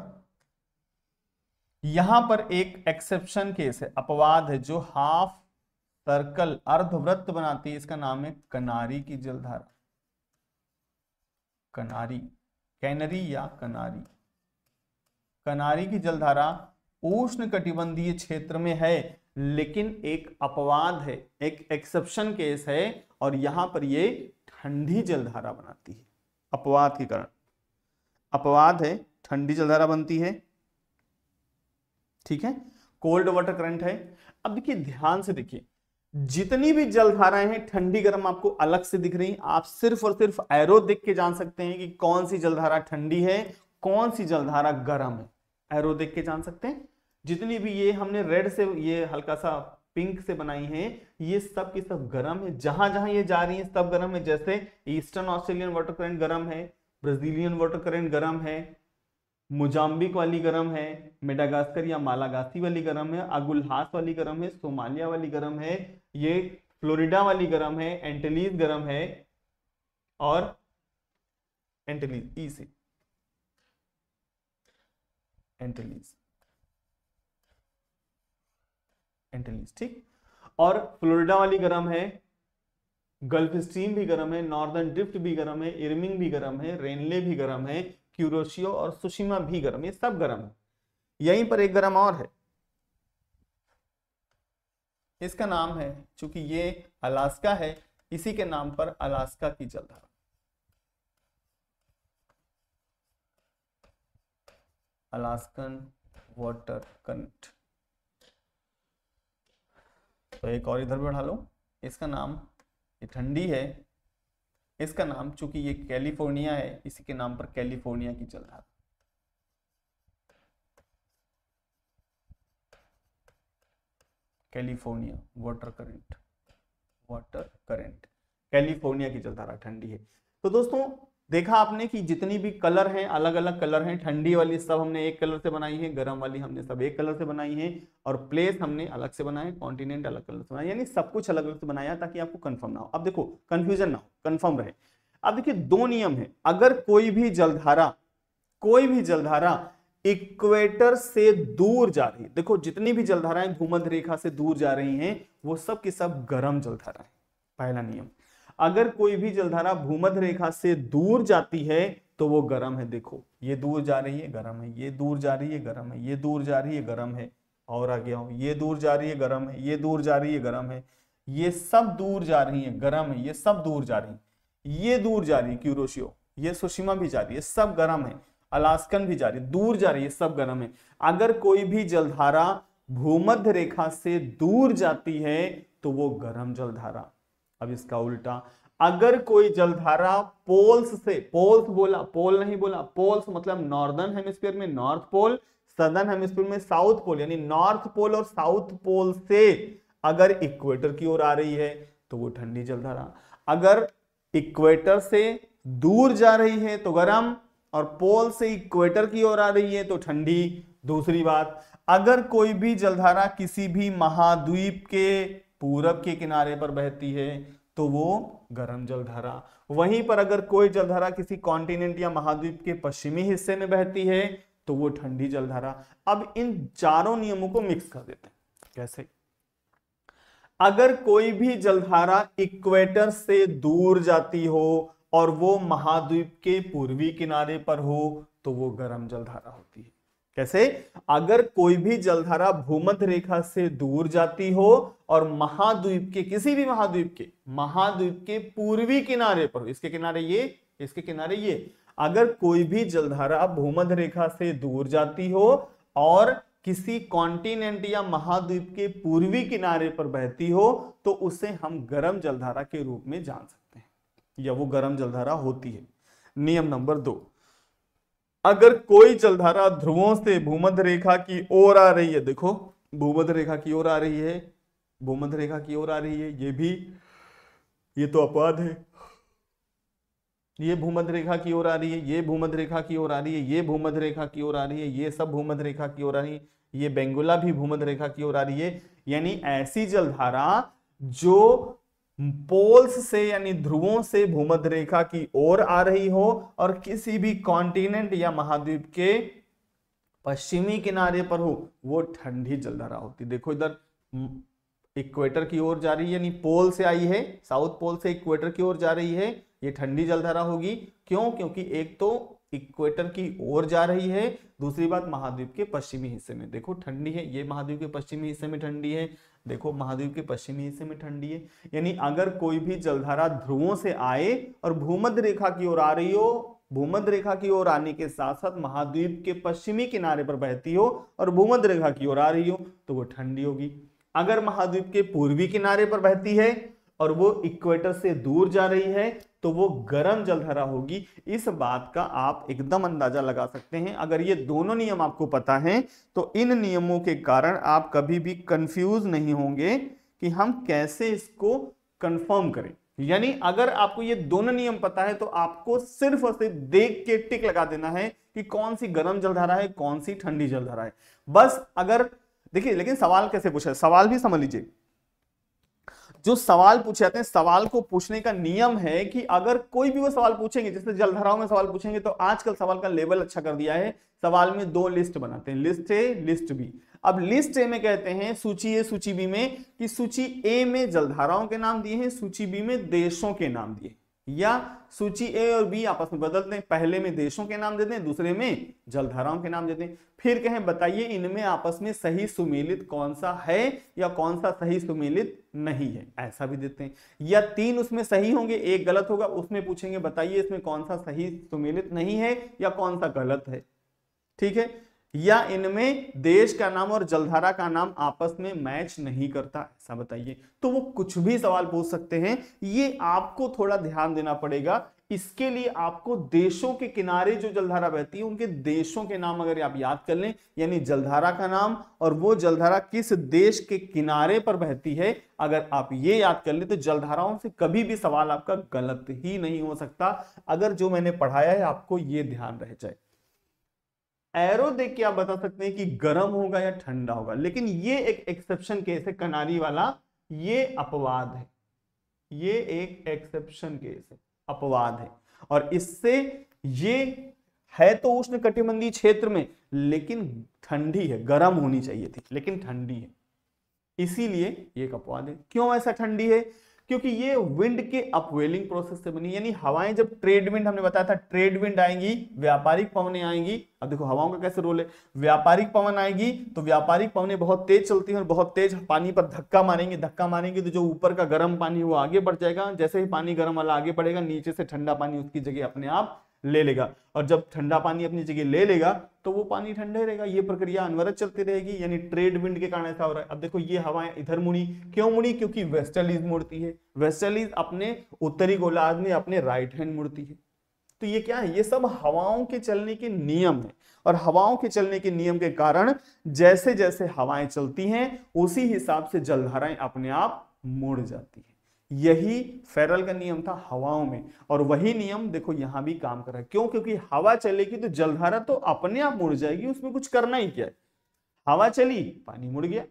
यहां पर एक एक्सेप्शन केस है, अपवाद है, जो हाफ सर्कल अर्धवृत्त बनाती है, इसका नाम है कनारी की जलधारा, कनारी, कैनरी या कनारी। कनारी की जलधारा उष्ण कटिबंधीय क्षेत्र में है, लेकिन एक अपवाद है, एक एक्सेप्शन केस है, और यहां पर ये ठंडी जलधारा बनाती है, अपवाद के कारण, अपवाद है, ठंडी जलधारा बनती है। ठीक है, कोल्ड वाटर करंट है। अब देखिए, ध्यान से देखिए, जितनी भी जलधाराएं हैं ठंडी गर्म आपको अलग से दिख रही, आप सिर्फ और सिर्फ एरो देख के जान सकते हैं कि कौन सी जलधारा ठंडी है, कौन सी जलधारा गर्म है, एरो देख के जान सकते हैं। जितनी भी ये हमने रेड से, ये हल्का सा पिंक से बनाई है, ये सब की सब गर्म है, जहां जहां ये जा रही है सब गर्म है। जैसे ईस्टर्न ऑस्ट्रेलियन वाटर करंट गर्म है, ब्राजीलियन वाटर करंट गर्म है, मोजाम्बिक वाली गर्म है, मेडागास्कर या मालागासी वाली गर्म है, अगुल्हास वाली गर्म है, सोमालिया वाली गर्म है, ये फ्लोरिडा वाली गर्म है, एंटिलीज गर्म है, और एंटिलीज ई से, एंटिलीज, एंटिलीज, ठीक। और फ्लोरिडा वाली गर्म है, गल्फ स्ट्रीम भी गर्म है, नॉर्दर्न ड्रिफ्ट भी गर्म है, इरमिंग भी गर्म है, रेनले भी गर्म है, क्यूरोशियो और सुशिमा भी गर्म, ये सब गर्म है। यहीं पर एक गर्म और है, इसका नाम है, चूंकि ये अलास्का है, इसी के नाम पर अलास्का की जलधारा, अलास्कन वाटर करंट। तो एक और इधर बढ़ा लो, इसका नाम, ये ठंडी है, इसका नाम, चूंकि ये कैलिफोर्निया है, इसी के नाम पर कैलिफोर्निया की जलधारा, California water current, water current, California की जलधारा ठंडी है। तो दोस्तों देखा आपने कि जितनी भी कलर हैं, अलग अलग कलर हैं, ठंडी वाली सब हमने एक कलर से बनाई है, गर्म वाली हमने सब एक कलर से बनाई है, और प्लेस हमने अलग से बनाए, कॉन्टिनेंट अलग कलर से बनाया, यानी सब कुछ अलग अलग से बनाया ताकि आपको कंफर्म ना हो। अब देखो, कंफ्यूजन ना हो, कंफर्म रहे। अब देखिए, दो नियम है, अगर कोई भी जलधारा इक्वेटर से दूर जा रही है, देखो जितनी भी जलधाराएं भूमध्य रेखा से दूर जा रही हैं वो सब की सब गर्म जलधारा है, पहला नियम। अगर कोई भी जलधारा भूमध्य रेखा से दूर जाती है तो वो गर्म है, देखो ये दूर जा रही है गर्म है, ये दूर जा रही है गर्म है, ये दूर जा रही है गर्म है, और आगे आओ, ये दूर जा रही है गर्म है, ये दूर जा रही है गर्म है, ये सब दूर जा रही है गर्म है, ये सब दूर जा रही है, ये दूर जा रही है क्यूरोशियो, ये सुशिमा भी जा रही है, सब गर्म है, अलास्कन भी जा रही है, दूर जा रही है, सब गर्म है। अगर कोई भी जलधारा भूमध्य रेखा से दूर जाती है तो वो गर्म जलधारा। अब इसका उल्टा, अगर कोई जलधारा पोल्स से, पोल्स बोला, पोल नहीं बोला, पोल्स मतलब नॉर्दर्न हेमिस्फीयर में नॉर्थ पोल, सदर्न हेमिस्फीयर में साउथ पोल, यानी नॉर्थ पोल और साउथ पोल से अगर इक्वेटर की ओर आ रही है तो वो ठंडी जलधारा। अगर इक्वेटर से दूर जा रही है तो गर्म, और पोल से इक्वेटर की ओर आ रही है तो ठंडी। दूसरी बात, अगर कोई भी जलधारा किसी भी महाद्वीप के पूरब के किनारे पर बहती है तो वो गर्म जलधारा। वहीं पर अगर कोई जलधारा किसी कॉन्टिनेंट या महाद्वीप के पश्चिमी हिस्से में बहती है तो वो ठंडी जलधारा। अब इन चारों नियमों को मिक्स कर देते हैं। कैसे? अगर कोई भी जलधारा इक्वेटर से दूर जाती हो और वो महाद्वीप के पूर्वी किनारे पर हो तो वो गर्म जलधारा होती है। कैसे? अगर कोई भी जलधारा भूमध्य रेखा से दूर जाती हो और महाद्वीप के, किसी भी महाद्वीप के पूर्वी किनारे पर हो, इसके किनारे ये, इसके किनारे ये, अगर कोई भी जलधारा भूमध्य रेखा से दूर जाती हो और किसी कॉन्टिनेंट या महाद्वीप के पूर्वी किनारे पर बहती हो तो उसे हम गर्म जलधारा के रूप में जान सकते हैं, या वो गर्म जलधारा होती है। नियम नंबर 2, अगर कोई जलधारा ध्रुवों से भूमध्य रेखा की ओर आ रही है, देखो भूमध्य रेखा की ओर आ रही है, भूमध्य रेखा की ओर आ रही है, ये तो अपवाद है, ये भूमध्य रेखा की ओर आ रही है, ये भूमध्य रेखा की ओर आ रही है, ये भूमध्य रेखा की ओर आ रही है, ये सब भूमध्य रेखा की ओर आ रही है, ये बेंगुला भी भूमध्य रेखा की ओर आ रही है। यानी ऐसी जलधारा जो पोल्स से यानी ध्रुवों से भूमध्य रेखा की ओर आ रही हो और किसी भी कॉन्टिनेंट या महाद्वीप के पश्चिमी किनारे पर हो, वो ठंडी जलधारा होती। देखो इधर इक्वेटर की ओर जा रही है, यानी पोल से आई है, साउथ पोल से इक्वेटर की ओर जा रही है, ये ठंडी जलधारा होगी। क्यों? क्योंकि एक तो इक्वेटर की ओर जा रही है, दूसरी बात महाद्वीप के पश्चिमी हिस्से में देखो ठंडी है, ये महाद्वीप के पश्चिमी हिस्से में ठंडी है, देखो महाद्वीप के पश्चिमी हिस्से में ठंडी है। यानी अगर कोई भी जलधारा ध्रुवों से आए और भूमध्य रेखा की ओर आ रही हो, भूमध्य रेखा की ओर आने के साथ साथ महाद्वीप के पश्चिमी किनारे पर बहती हो और भूमध्य रेखा की ओर आ रही हो तो वो ठंडी होगी। अगर महाद्वीप के पूर्वी किनारे पर बहती है और वो इक्वेटर से दूर जा रही है तो वो गर्म जलधारा होगी। इस बात का आप एकदम अंदाजा लगा सकते हैं। अगर ये दोनों नियम आपको पता हैं तो इन नियमों के कारण आप कभी भी कंफ्यूज नहीं होंगे कि हम कैसे इसको कंफर्म करें। यानी अगर आपको ये दोनों नियम पता है तो आपको सिर्फ और सिर्फ देख के टिक लगा देना है कि कौन सी गर्म जलधारा है, कौन सी ठंडी जलधारा है। बस अगर देखिए, लेकिन सवाल कैसे पूछा है, सवाल भी समझ लीजिए। जो सवाल पूछे जाते हैं, सवाल को पूछने का नियम है कि अगर कोई भी वो सवाल पूछेंगे, जैसे जलधाराओं में सवाल पूछेंगे तो आजकल सवाल का लेवल अच्छा कर दिया है, सवाल में 2 लिस्ट बनाते हैं, लिस्ट ए लिस्ट बी। अब लिस्ट ए में कहते हैं सूची ए सूची बी में कि सूची ए में जलधाराओं के नाम दिए हैं, सूची बी में देशों के नाम दिए, या सूची ए और बी आपस में बदलते हैं, पहले में देशों के नाम देते हैं, दूसरे में जलधाराओं के नाम देते हैं। फिर कहें बताइए इनमें आपस में सही सुमेलित कौन सा है या कौन सा सही सुमेलित नहीं है, ऐसा भी देते हैं। या 3 उसमें सही होंगे, 1 गलत होगा, उसमें पूछेंगे बताइए इसमें कौन सा सही सुमेलित नहीं है या कौन सा गलत है, ठीक है। या इनमें देश का नाम और जलधारा का नाम आपस में मैच नहीं करता, ऐसा बताइए। तो वो कुछ भी सवाल पूछ सकते हैं, ये आपको थोड़ा ध्यान देना पड़ेगा। इसके लिए आपको देशों के किनारे जो जलधारा बहती है उनके देशों के नाम अगर आप याद कर लें, यानी जलधारा का नाम और वो जलधारा किस देश के किनारे पर बहती है, अगर आप ये याद कर ले तो जलधाराओं से कभी भी सवाल आपका गलत ही नहीं हो सकता, अगर जो मैंने पढ़ाया है आपको ये ध्यान रह जाए। एरो देख के आप बता सकते हैं कि गर्म होगा या ठंडा होगा, लेकिन ये एक एक्सेप्शन केस है, कनारी वाला, ये अपवाद है, ये एक एक्सेप्शन केस है, अपवाद है। और इससे ये है तो उष्णकटिबंधीय क्षेत्र में, लेकिन ठंडी है, गर्म होनी चाहिए थी लेकिन ठंडी है, इसीलिए ये एक अपवाद है। क्यों ऐसा ठंडी है? क्योंकि ये विंड के अपवेलिंग प्रोसेस से बनी, यानी हवाएं जब ट्रेड विंड, हमने बताया था ट्रेड विंड आएंगी, व्यापारिक पवनें आएंगी। अब देखो हवाओं का कैसे रोल है, व्यापारिक पवन आएगी तो व्यापारिक पवनें बहुत तेज चलती हैं और बहुत तेज पानी पर धक्का मारेंगे, धक्का मारेंगे तो जो ऊपर का गर्म पानी वो आगे बढ़ जाएगा, जैसे ही पानी गर्म वाला आगे बढ़ेगा नीचे से ठंडा पानी उसकी जगह अपने आप ले लेगा, और जब ठंडा पानी अपनी जगह ले लेगा तो वो पानी ठंडा रहेगा। ये प्रक्रिया अनवरत चलती रहेगी, यानी ट्रेड विंड के कारण ऐसा हो रहा है। अब देखो ये हवाएं इधर मुड़ी, क्यों मुड़ी? क्योंकि वेस्टर्लीज मुड़ती है, वेस्टर्लीज अपने उत्तरी गोलार्ध में अपने राइट हैंड मुड़ती है। तो ये क्या है? ये सब हवाओं के चलने के नियम है, और हवाओं के चलने के नियम के कारण जैसे जैसे हवाएं चलती हैं उसी हिसाब से जलधाराएं अपने आप मुड़ जाती है। यही फेरल का नियम था हवाओं में, और वही नियम देखो यहां भी काम कर रहा है। क्यों? क्योंकि हवा चलेगी तो जलधारा तो अपने आप मुड़ जाएगी, उसमें कुछ करना ही क्या है। हवा चली, पानी मुड़ गया,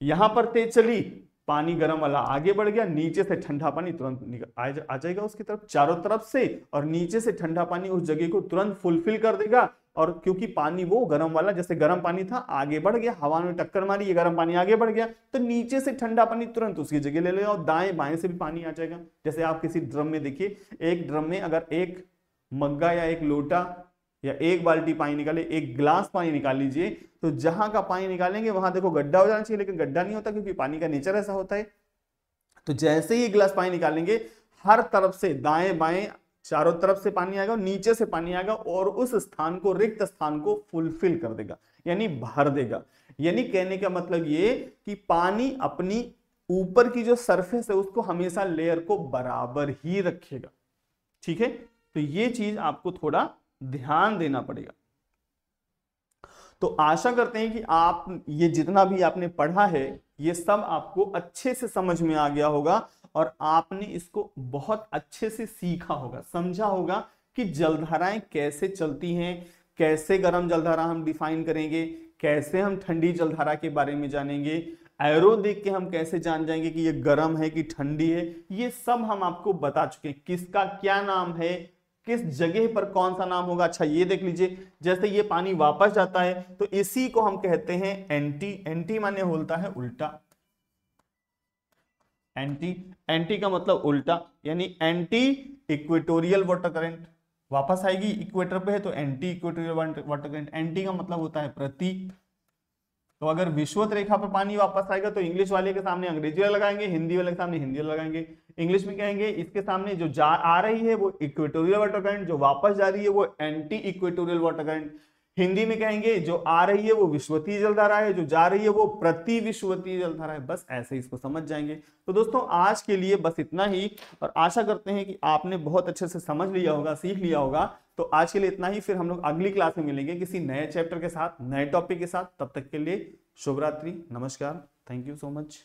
यहां पर तेज चली, पानी गर्म वाला आगे बढ़ गया, नीचे से ठंडा पानी तुरंत आ जाएगा उसकी तरफ चारों तरफ से, और नीचे से ठंडा पानी उस जगह को तुरंत फुलफिल कर देगा। और क्योंकि पानी वो गर्म वाला, जैसे गर्म पानी था आगे बढ़ गया, हवा में टक्कर मारी, ये गर्म पानी आगे बढ़ गया, तो नीचे से ठंडा पानी तुरंत उसकी जगह ले लेगा, और दाएं बाएं से भी पानी आ जाएगा। जैसे आप किसी ड्रम में देखिए, एक ड्रम में अगर एक मग्गा या एक लोटा या एक बाल्टी पानी निकाले, एक गिलास पानी निकाल लीजिए, तो जहां का पानी निकालेंगे वहां देखो गड्ढा हो जाना चाहिए, लेकिन गड्ढा नहीं होता क्योंकि पानी का नेचर ऐसा होता है। तो जैसे ही गिलास पानी निकालेंगे, हर तरफ से दाएं बाएं चारों तरफ से पानी आएगा, नीचे से पानी आएगा और उस स्थान को, रिक्त स्थान को फुलफिल कर देगा, यानी भर देगा। यानी कहने का मतलब ये कि पानी अपनी ऊपर की जो सरफेस है उसको हमेशा लेयर को बराबर ही रखेगा। ठीक है, तो ये चीज आपको थोड़ा ध्यान देना पड़ेगा। तो आशा करते हैं कि आप ये जितना भी आपने पढ़ा है ये सब आपको अच्छे से समझ में आ गया होगा और आपने इसको बहुत अच्छे से सीखा होगा, समझा होगा कि जलधाराएं कैसे चलती हैं, कैसे गर्म जलधारा हम डिफाइन करेंगे, कैसे हम ठंडी जलधारा के बारे में जानेंगे, एरो देख के हम कैसे जान जाएंगे कि ये गर्म है कि ठंडी है। ये सब हम आपको बता चुके हैं, किसका क्या नाम है, किस जगह पर कौन सा नाम होगा। अच्छा ये देख लीजिए, जैसे ये पानी वापस जाता है तो इसी को हम कहते हैं एंटी। एंटी माने होता है उल्टा, एंटी, एंटी का मतलब उल्टा, यानी एंटी इक्वेटोरियल वाटर करंट। वापस आएगी इक्वेटर पे है तो anti equatorial water current. Anti का मतलब होता है प्रति। तो अगर विषुवत रेखा पर पानी वापस आएगा तो इंग्लिश वाले के सामने अंग्रेजी वाला लगाएंगे, हिंदी वाले के सामने हिंदी वाला लगाएंगे। इंग्लिश में कहेंगे इसके सामने जो जा आ रही है वो इक्वेटोरियल वाटर करंट, जो वापस जा रही है वो anti equatorial water current. Hindi में कहेंगे जो आ रही है वो विषुवतीय जलधारा है, जो जा रही है वो प्रति विषुवतीय जलधारा है। बस ऐसे इसको समझ जाएंगे। तो दोस्तों आज के लिए बस इतना ही, और आशा करते हैं कि आपने बहुत अच्छे से समझ लिया होगा, सीख लिया होगा। तो आज के लिए इतना ही, फिर हम लोग अगली क्लास में मिलेंगे किसी नए चैप्टर के साथ, नए टॉपिक के साथ। तब तक के लिए शुभ रात्रि, नमस्कार, थैंक यू सो मच।